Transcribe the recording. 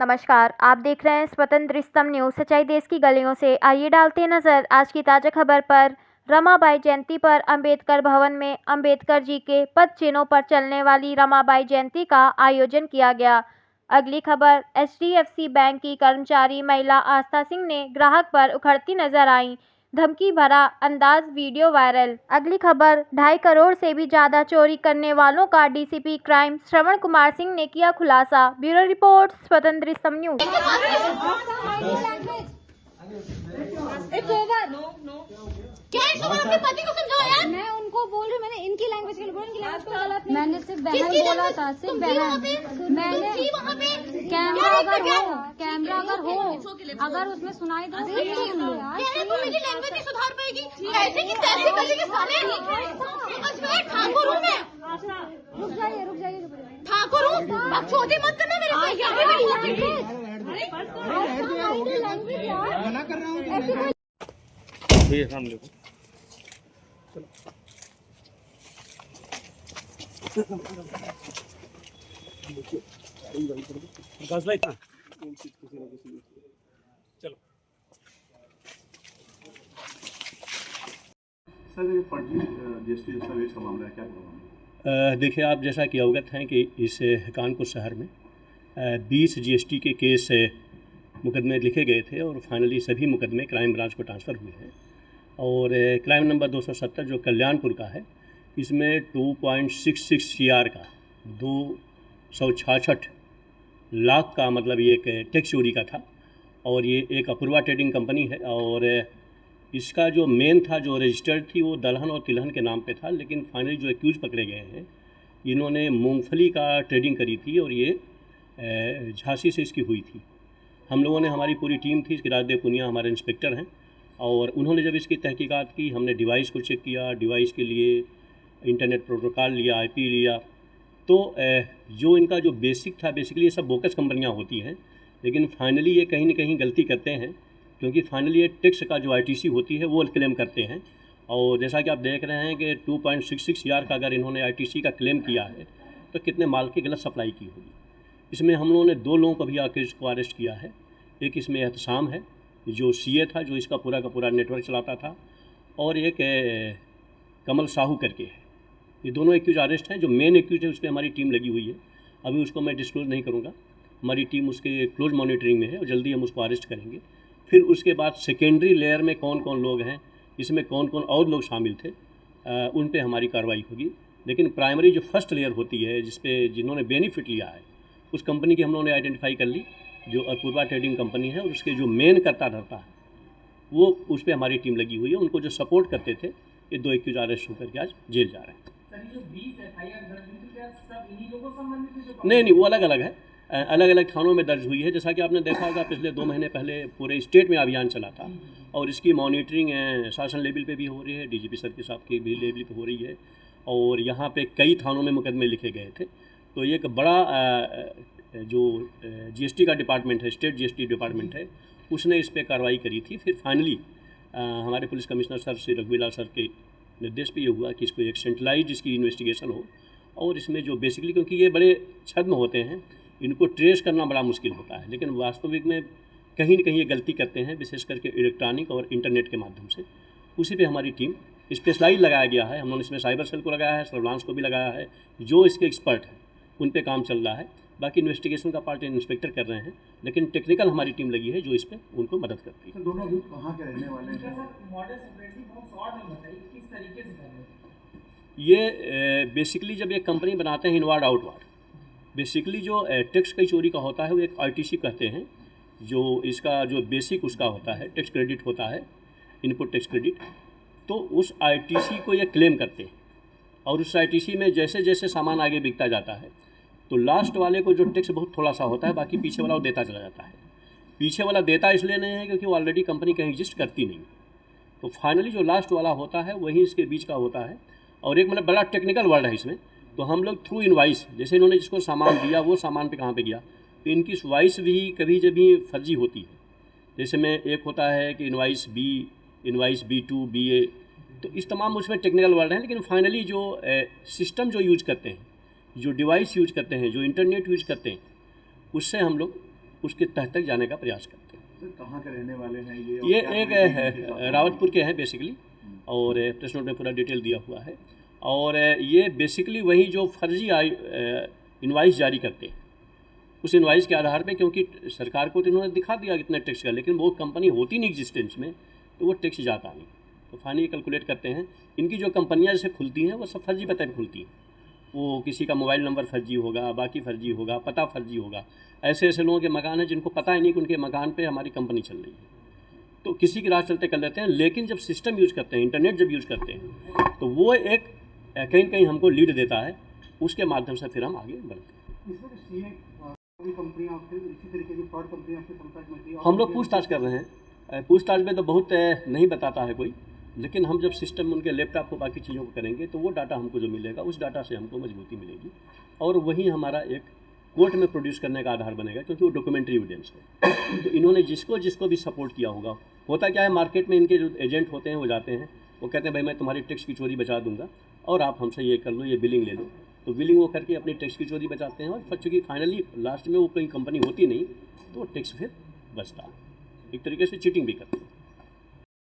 नमस्कार, आप देख रहे हैं स्वतंत्र न्यूज़। सच्चाई देश की गलियों से। आइए डालते हैं नजर आज की ताज़ा खबर पर। रमाबाई जयंती पर अंबेडकर भवन में अंबेडकर जी के पद चिन्हों पर चलने वाली रमाबाई जयंती का आयोजन किया गया। अगली खबर, एचडीएफसी बैंक की कर्मचारी महिला आस्था सिंह ने ग्राहक पर उखड़ती नजर आई, धमकी भरा अंदाज वीडियो वायरल। अगली खबर, 2.5 करोड़ से भी ज्यादा चोरी करने वालों का डीसीपी क्राइम श्रवण कुमार सिंह ने किया खुलासा। ब्यूरो रिपोर्ट, स्वतंत्र न्यूज़। क्या है सुबह अपने पति को समझाओ यार। मैं उनको बोल रही हूँ, मैंने इनकी लैंग्वेज के लिए बोला, इनकी लैंग्वेज पे गलत नहीं। मैंने सिर्फ बहन किसकी बोला language? था, सिर्फ तुम थी वहाँ बहन। पे? मैंने तुम थी वहाँ पे? कैमरा क्या अगर क्या? हो, कैमरा अगर हो, अगर उसमें सुनाई दो तो सुन लो यार। क्या है, तू मेरी लैंग्वेज नहीं सुधार पाएगी। ऐसे की तैसे गली के साले समझ में। ठाकुर हूँ मैं, रुक जाइए। ठाकुर हूँ। बकचोदी मत करना मेरे से। यहाँ पे लैंग्वेज यार मना कर रहा हूँ। भैया सामने को गज भाई कहाँ? चलो सर ये फर्जी जीएसटी दस्तावेज का मामला है, क्या मामला है? देखिए, आप जैसा कि अवगत हैं कि इस कानपुर शहर में 20 जीएसटी के केस मुकदमे लिखे गए थे और फाइनली सभी मुकदमे क्राइम ब्रांच को ट्रांसफ़र हुए हैं। और क्राइम नंबर 270 जो कल्याणपुर का है, इसमें 2.66 सीआर का 266 लाख का मतलब ये एक टैक्स चोरी का था। और ये एक अपूर्वा ट्रेडिंग कंपनी है और इसका जो मेन था, जो रजिस्टर्ड थी, वो दलहन और तिलहन के नाम पे था। लेकिन फाइनली जो एक्यूज पकड़े गए हैं, इन्होंने मूंगफली का ट्रेडिंग करी थी और ये झांसी से इसकी हुई थी। हम लोगों ने, हमारी पूरी टीम थी, इसके राजदेव पुनिया हमारे इंस्पेक्टर हैं, और उन्होंने जब इसकी तहकीकात की, हमने डिवाइस को चेक किया, डिवाइस के लिए इंटरनेट प्रोटोकॉल लिया, आईपी लिया। तो जो इनका जो बेसिक था, बेसिकली ये सब बोकस कंपनियां होती हैं, लेकिन फाइनली ये कहीं ना कहीं गलती करते हैं, क्योंकि फाइनली ये टैक्स का जो आईटीसी होती है वो क्लेम करते हैं। और जैसा कि आप देख रहे हैं कि 2.66 सीआर का अगर इन्होंने आईटीसी का क्लेम किया है, तो कितने माल की गलत सप्लाई की होगी। इसमें हम लोगों ने 2 लोगों को भी आके इसको अरेस्ट किया है। एक इसमें एहतसाम है, जो सीए था, जो इसका पूरा का पूरा नेटवर्क चलाता था, और एक कमल साहू करके है। ये दोनों एक्यूज अरेस्ट हैं। जो मेन एक्यूज है उस पर हमारी टीम लगी हुई है। अभी उसको मैं डिस्क्लोज नहीं करूँगा, हमारी टीम उसके क्लोज मॉनिटरिंग में है और जल्दी हम उसको अरेस्ट करेंगे। फिर उसके बाद सेकेंडरी लेयर में कौन कौन लोग हैं, इसमें कौन कौन और लोग शामिल थे, उन पे हमारी कार्रवाई होगी। लेकिन प्राइमरी जो फर्स्ट लेयर होती है, जिन्होंने बेनिफिट लिया है, उस कंपनी की हम लोगों ने आइडेंटिफाई कर ली, जो अपूर्वा ट्रेडिंग कंपनी है, और उसके जो मेन करता धरता है वो, उस पर हमारी टीम लगी हुई है। उनको जो सपोर्ट करते थे, ये 2 एक्यूज अरेस्ट होकर के आज जेल जा रहे हैं। नहीं, वो अलग अलग है, अलग अलग थानों में दर्ज हुई है। जैसा कि आपने देखा होगा, पिछले 2 महीने पहले पूरे स्टेट में अभियान चला था, और इसकी मॉनिटरिंग शासन लेवल पे भी हो रही है, डीजीपी सर के साहब की भी लेवल पे हो रही है, और यहाँ पे कई थानों में मुकदमे लिखे गए थे। तो ये एक बड़ा जो जीएसटी का डिपार्टमेंट है, स्टेट जीएसटी डिपार्टमेंट है, उसने इस पर कार्रवाई करी थी। फिर फाइनली हमारे पुलिस कमिश्नर सर श्री रघुवीरलाल सर के निर्देश पे ये हुआ कि इसको एक सेंट्रलाइज इसकी इन्वेस्टिगेशन हो, और इसमें जो बेसिकली, क्योंकि ये बड़े छद्म होते हैं, इनको ट्रेस करना बड़ा मुश्किल होता है, लेकिन वास्तविक में कहीं न कहीं ये गलती करते हैं, विशेष करके इलेक्ट्रॉनिक और इंटरनेट के माध्यम से। उसी पे हमारी टीम स्पेशलाइज लगाया गया है। हम लोगों ने इसमें साइबर सेल को लगाया है, सर्विलांस को भी लगाया है, जो इसके एक्सपर्ट हैं उन पे काम चल रहा है। बाकी इन्वेस्टिगेशन का पार्ट इंस्पेक्टर कर रहे हैं, लेकिन टेक्निकल हमारी टीम लगी है जो इस पे उनको मदद करती है। दोनों ग्रुप कहाँ के रहने वाले हैं? ये बेसिकली जब एक कंपनी बनाते हैं इनवार्ड आउटवार्ड, बेसिकली जो टैक्स की चोरी का होता है वो एक आईटीसी कहते हैं, जो इसका जो बेसिक उसका होता है, टैक्स क्रेडिट होता है, इनपुट टैक्स क्रेडिट। तो उस आईटीसी को ये क्लेम करते हैं, और उस आईटीसी में जैसे जैसे सामान आगे बिकता जाता है, तो लास्ट वाले को जो टैक्स बहुत थोड़ा सा होता है, बाकी पीछे वाला वो देता चला जाता है। पीछे वाला देता इसलिए नहीं है क्योंकि वो ऑलरेडी कंपनी कहीं एग्जिस्ट करती नहीं। तो फाइनली जो लास्ट वाला होता है वही इसके बीच का होता है। और एक मतलब बड़ा टेक्निकल वर्ड है इसमें। तो हम लोग थ्रू इनवाइस, जैसे इन्होंने जिसको सामान दिया वो सामान पे कहाँ पे गया, तो इनकी इनवाइस भी कभी जब भी फर्जी होती है। जैसे में एक होता है कि इनवाइस B2 BA, तो इस तमाम उसमें टेक्निकल वर्ड हैं। लेकिन फाइनली जो सिस्टम जो यूज करते हैं, जो डिवाइस यूज करते हैं, जो इंटरनेट यूज करते हैं, उससे हम लोग उसके तह तक जाने का प्रयास करते हैं। सर कहाँ के रहने वाले हैं ये? ये और एक क्या है रावतपुर के हैं बेसिकली, और प्रेस नोट में पूरा डिटेल दिया हुआ है। और ये बेसिकली वही जो फर्जी इनवाइस जारी करते हैं, उस इनवाइस के आधार पे, क्योंकि सरकार को तो इन्होंने दिखा दिया कितना टैक्स का, लेकिन वो कंपनी होती नहीं एग्जिस्टेंस में, तो वो टैक्स जाता नहीं। तो फाइनली कैलकुलेट करते हैं। इनकी जो कंपनियां जैसे खुलती हैं वो सब फर्जी पते पर खुलती हैं। वो किसी का मोबाइल नंबर फर्जी होगा, बाकी फर्जी होगा, पता फर्जी होगा। ऐसे ऐसे लोगों के मकान हैं जिनको पता ही नहीं कि उनके मकान पे हमारी कंपनी चल रही है, तो किसी की राह चलते कर लेते हैं। लेकिन जब सिस्टम यूज़ करते हैं, इंटरनेट जब यूज़ करते हैं, तो वो एक कहीं कहीं हमको लीड देता है, उसके माध्यम से फिर हम आगे बढ़ते हैं। कंपनियां फिर इसी तरीके की फ्रॉड कंपनियां आपके संपर्क में थी? हम लोग पूछताछ कर रहे हैं। पूछताछ में तो बहुत नहीं बताता है कोई, लेकिन हम जब सिस्टम उनके लैपटॉप को बाकी चीज़ों को करेंगे तो वो डाटा हमको जो मिलेगा, उस डाटा से हमको मजबूती मिलेगी, और वही हमारा एक कोर्ट में प्रोड्यूस करने का आधार बनेगा, क्योंकि वो डॉक्यूमेंट्री एविडेंस है। तो इन्होंने जिसको भी सपोर्ट किया होगा, होता क्या है, मार्केट में इनके जो एजेंट होते हैं वो जाते हैं, वो कहते हैं भाई मैं तुम्हारी टैक्स की चोरी बचा दूंगा और आप हमसे ये कर लो, ये बिलिंग ले लो। तो बिलिंग वो करके अपनी टैक्स की चोरी बचाते हैं, और चूँकि फाइनली लास्ट में वो कोई कंपनी होती नहीं, तो टैक्स फिर बचता है। एक तरीके से चीटिंग भी करते हैं।